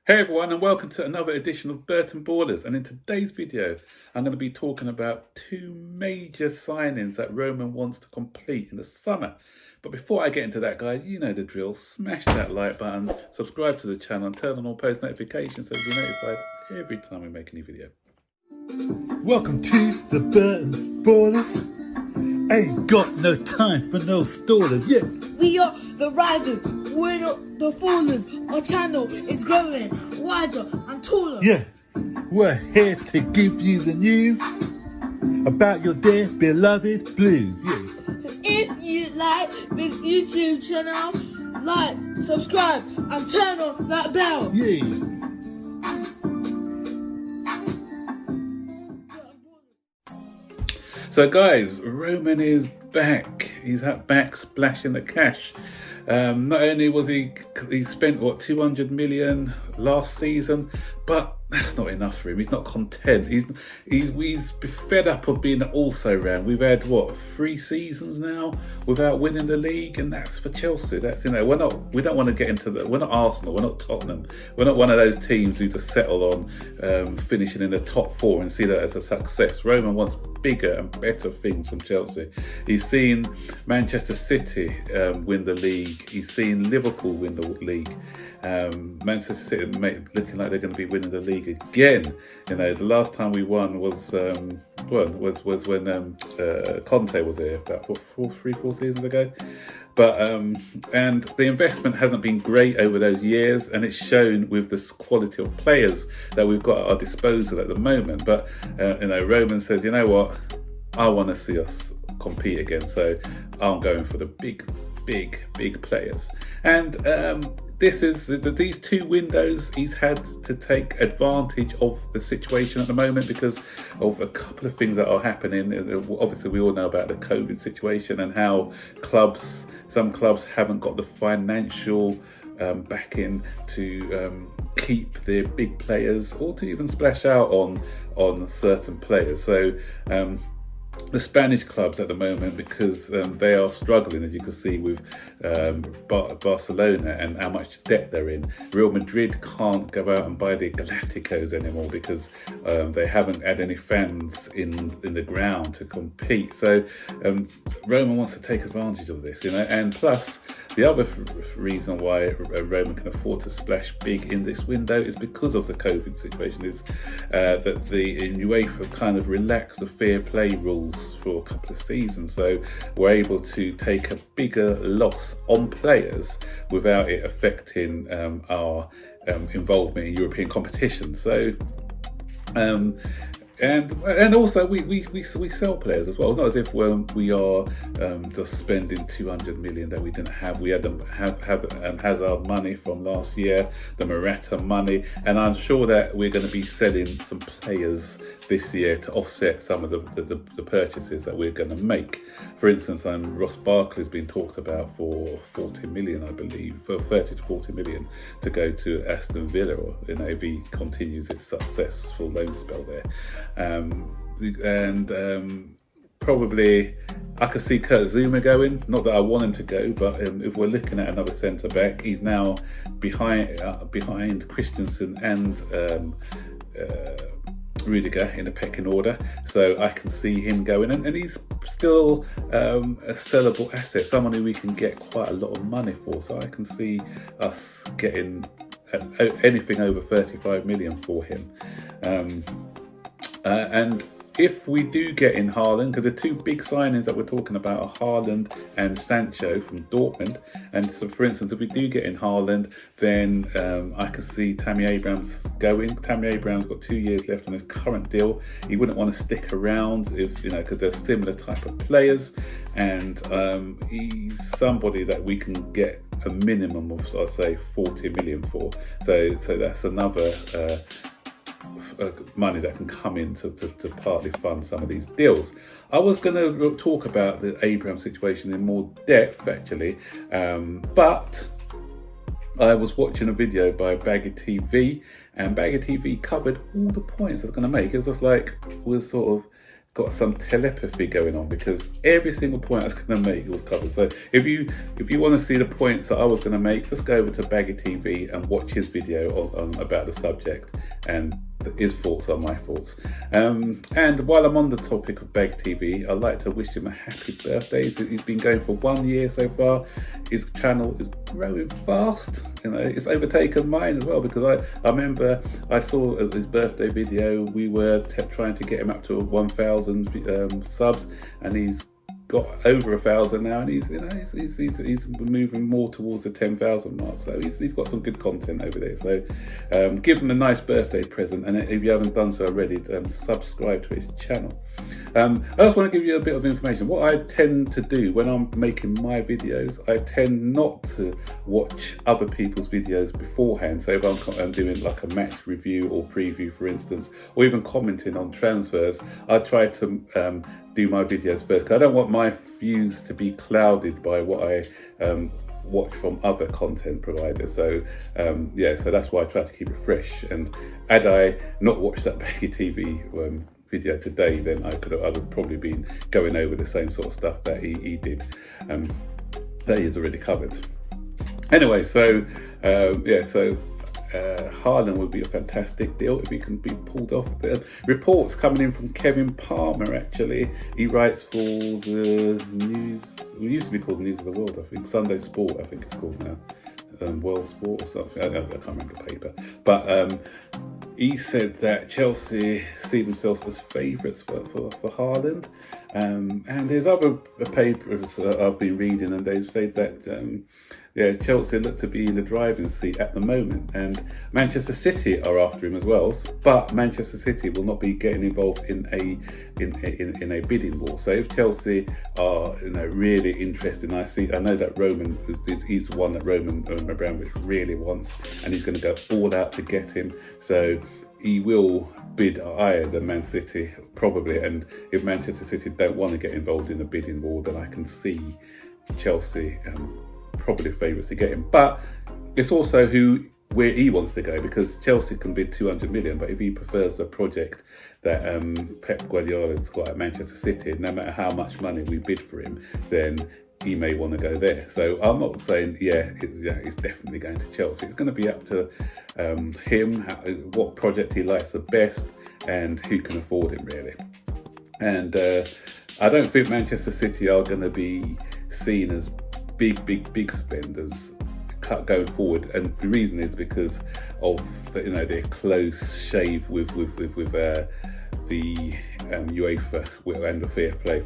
Hey everyone, and welcome to another edition of Burton Ballers. And in today's video, I'm going to be talking about two major signings that Roman wants to complete in the summer. But before I get into that, guys, you know the drill. Smash that like button, subscribe to the channel, and turn on all post notifications so you'll be notified every time we make a new video. Welcome to the Burton Ballers. Ain't got no time for no stallers, yeah. We are the risers, we're not the fallers. Our channel is growing wider and taller. Yeah, we're here to give you the news about your dear beloved Blues, yeah. So if you like this YouTube channel, like, subscribe and turn on that bell. Yeah. So guys, Roman is back. He's back splashing the cash. Not only was he spent what 200 million last season, but that's not enough for him. He's not content. He's fed up of being an also-ran. We've had what 3 seasons now without winning the league, and that's for Chelsea. That's we don't want to get into the. We're not Arsenal. We're not Tottenham. We're not one of those teams who just settle on finishing in the top 4 and see that as a success. Roman wants bigger and better things from Chelsea. He's seen Manchester City win the league. He's seen Liverpool win the league. Manchester City looking like they're going to be winning the league again. You know, the last time we won was when Conte was here about 4 seasons ago. But and the investment hasn't been great over those years, and it's shown with the quality of players that we've got at our disposal at the moment. But Roman says, you know what, I want to see us compete again, so I'm going for the big players. And these 2 windows, he's had to take advantage of the situation at the moment because of a couple of things that are happening. Obviously, we all know about the COVID situation and how some clubs haven't got the financial backing to keep their big players or to even splash out on certain players. So the Spanish clubs at the moment, because they are struggling, as you can see with Barcelona and how much debt they're in. Real Madrid can't go out and buy the Galacticos anymore because they haven't had any fans in the ground to compete. So Roman wants to take advantage of this, and plus the other reason why Roman can afford to splash big in this window is because of the COVID situation, is that the UEFA kind of relaxed the fair play rules for a couple of seasons, so we're able to take a bigger loss on players without it affecting our involvement in European competition. So and also we sell players as well. It's not as if we are just spending 200 million that we didn't have. We had Hazard money from last year, the Morata money, and I'm sure that we're going to be selling some players this year to offset some of the purchases that we're going to make. For instance, Ross Barkley's been talked about for 40 million, I believe, for 30 to 40 million to go to Aston Villa, or if he continues his successful loan spell there. Probably I could see Kurt Zouma going. Not that I want him to go, but if we're looking at another centre back, he's now behind Christensen and Rudiger in a pecking order, so I can see him going, and he's still a sellable asset, someone who we can get quite a lot of money for, so I can see us getting anything over 35 million for him. And if we do get in Haaland, because the 2 big signings that we're talking about are Haaland and Sancho from Dortmund, and so for instance, if we do get in Haaland, then I can see Tammy Abraham's going. Tammy Abraham's got 2 years left on his current deal. He wouldn't want to stick around because they're similar type of players, and he's somebody that we can get a minimum of, I'd say, 40 million for. So that's another money that can come in to partly fund some of these deals. I was going to talk about the Abraham situation in more depth actually, but I was watching a video by Baggy TV, and Baggy TV covered all the points I was going to make. It was just like we're sort of got some telepathy going on, because every single point I was going to make was covered. So if you want to see the points that I was going to make, just go over to Baggy TV and watch his video about the subject and his thoughts are my thoughts. And while I'm on the topic of Baggy TV, I'd like to wish him a happy birthday. He's been going for 1 year so far. His channel is growing fast. It's overtaken mine as well, because I remember I saw his birthday video. We were trying to get him up to 1,000 subs, and he's got over 1,000 now, and he's moving more towards the 10,000 mark. So he's got some good content over there. So give him a nice birthday present, and if you haven't done so already, subscribe to his channel. I just want to give you a bit of information. What I tend to do when I'm making my videos, I tend not to watch other people's videos beforehand. So if I'm doing like a match review or preview, for instance, or even commenting on transfers, I try to do my videos first, because I don't want my views to be clouded by what I watch from other content providers. So so that's why I try to keep it fresh. And had I not watched that Baggy TV video today, then I'd have probably been going over the same sort of stuff that he did, that he's already covered. Anyway, so Haaland would be a fantastic deal if he can be pulled off. The reports coming in from Kevin Palmer, actually. He writes for the News, it used to be called News of the World, I think. Sunday Sport, I think it's called now. World Sport or something. I can't remember the paper. But he said that Chelsea see themselves as favourites for Haaland. And there's other papers I've been reading, and they've said that Chelsea look to be in the driving seat at the moment, and Manchester City are after him as well. But Manchester City will not be getting involved in a bidding war. So if Chelsea are really interested, I know that Roman, he's the one that Roman Abramovich really wants, and he's going to go all out to get him. So he will bid higher than Man City, probably. And if Manchester City don't want to get involved in the bidding war, then I can see Chelsea probably favourites to get him. But it's also where he wants to go, because Chelsea can bid 200 million, but if he prefers the project that Pep Guardiola's got at Manchester City, no matter how much money we bid for him, then he may want to go there. So I'm not saying it's definitely going to Chelsea. It's going to be up to him, what project he likes the best, and who can afford him, really. And I don't think Manchester City are going to be seen as big spenders going forward, and the reason is because of their close shave with the UEFA and the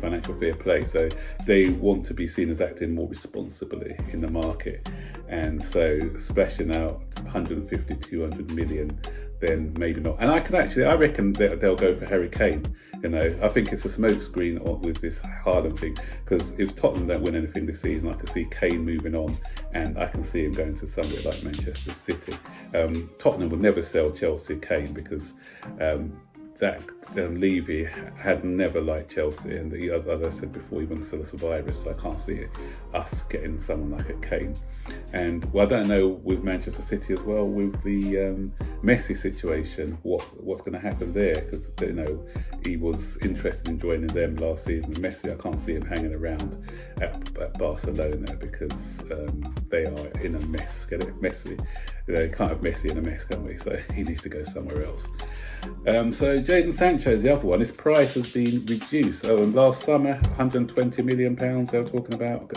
financial fair play. So they want to be seen as acting more responsibly in the market, and so splashing out 150, 200 million, then maybe not. And I reckon they'll go for Harry Kane. I think it's a smokescreen with this Haaland thing, because if Tottenham don't win anything this season, I can see Kane moving on, and I can see him going to somewhere like Manchester City. Tottenham would never sell Chelsea Kane, because that Levy had never liked Chelsea, and as I said before, he wants to sell us a virus, so I can't see us getting someone like a Kane. And I don't know with Manchester City as well, with the Messi situation, what's going to happen there, because he was interested in joining them last season. Messi, I can't see him hanging around at Barcelona, because they are in a mess. Get it? Messi, can't have Messi in a mess, can we? So he needs to go somewhere else. So Jadon Sancho is the other one. His price has been reduced. Last summer, £120 million they were talking about,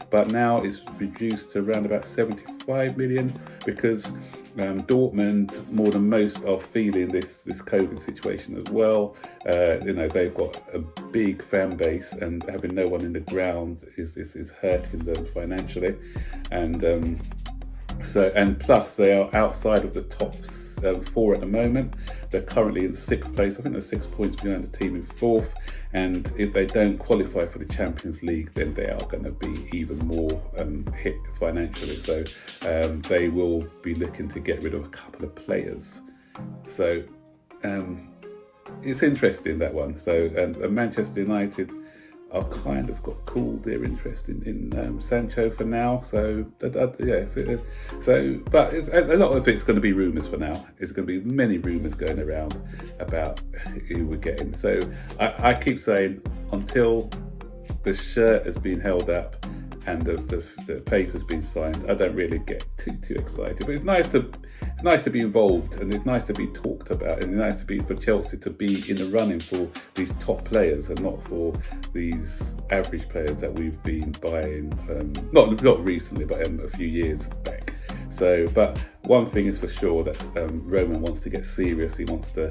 but now it's reduced to around about 75 million, because Dortmund, more than most, are feeling this COVID situation as well. They've got a big fan base, and having no one in the ground is hurting them financially, and plus they are outside of the top 4 at the moment. They're currently in 6th place. I think they're 6 points behind the team in 4th. And if they don't qualify for the Champions League, then they are going to be even more hit financially. So they will be looking to get rid of a couple of players. So it's interesting, that one. So and Manchester United I've kind of got cooled their interest in Sancho for now. So yeah, but a lot of it's going to be rumours for now. There's going to be many rumours going around about who we're getting. So I keep saying until the shirt has been held up and the paper's been signed, I don't really get too excited. But it's nice to be involved, and it's nice to be talked about, and it's nice to be for Chelsea to be in the running for these top players and not for these average players that we've been buying, not recently, but a few years back. So, but one thing is for sure, that Roman wants to get serious. He wants to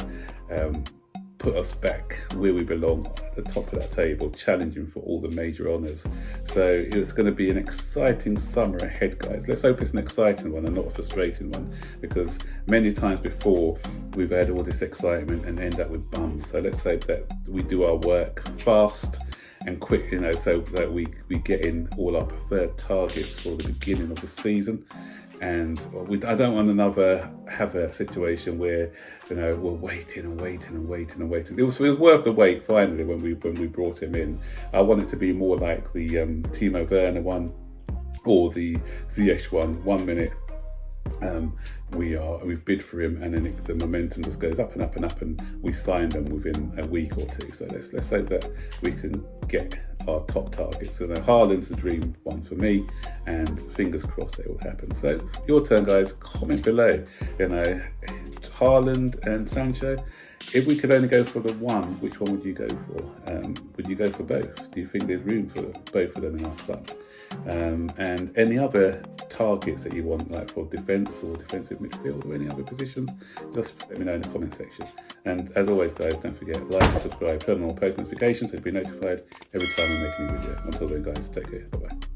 put us back where we belong, at the top of that table, challenging for all the major honours. So it's going to be an exciting summer ahead, guys. Let's hope it's an exciting one and not a frustrating one, because many times before we've had all this excitement and end up with bums. So let's hope that we do our work fast and quick, so that we get in all our preferred targets for the beginning of the season. And I don't want have a situation where we're waiting. It was worth the wait finally when we brought him in. I want it to be more like the Timo Werner one or the Ziyech one. 1 minute we've bid for him, and then the momentum just goes up and up and up, and we sign them within a week or two. So let's hope that we can get our top targets. And Haaland's the dream one for me, and fingers crossed it will happen. So your turn, guys. Comment below. Haaland and Sancho. If we could only go for the one, which one would you go for? Would you go for both? Do you think there's room for both of them in our club? And any other targets that you want, like for defence or defensive midfield or any other positions, just let me know in the comment section. And as always, guys, don't forget, like and subscribe, turn on all post notifications so you'll be notified every time I make a new video. Until then, guys, take care. Bye bye.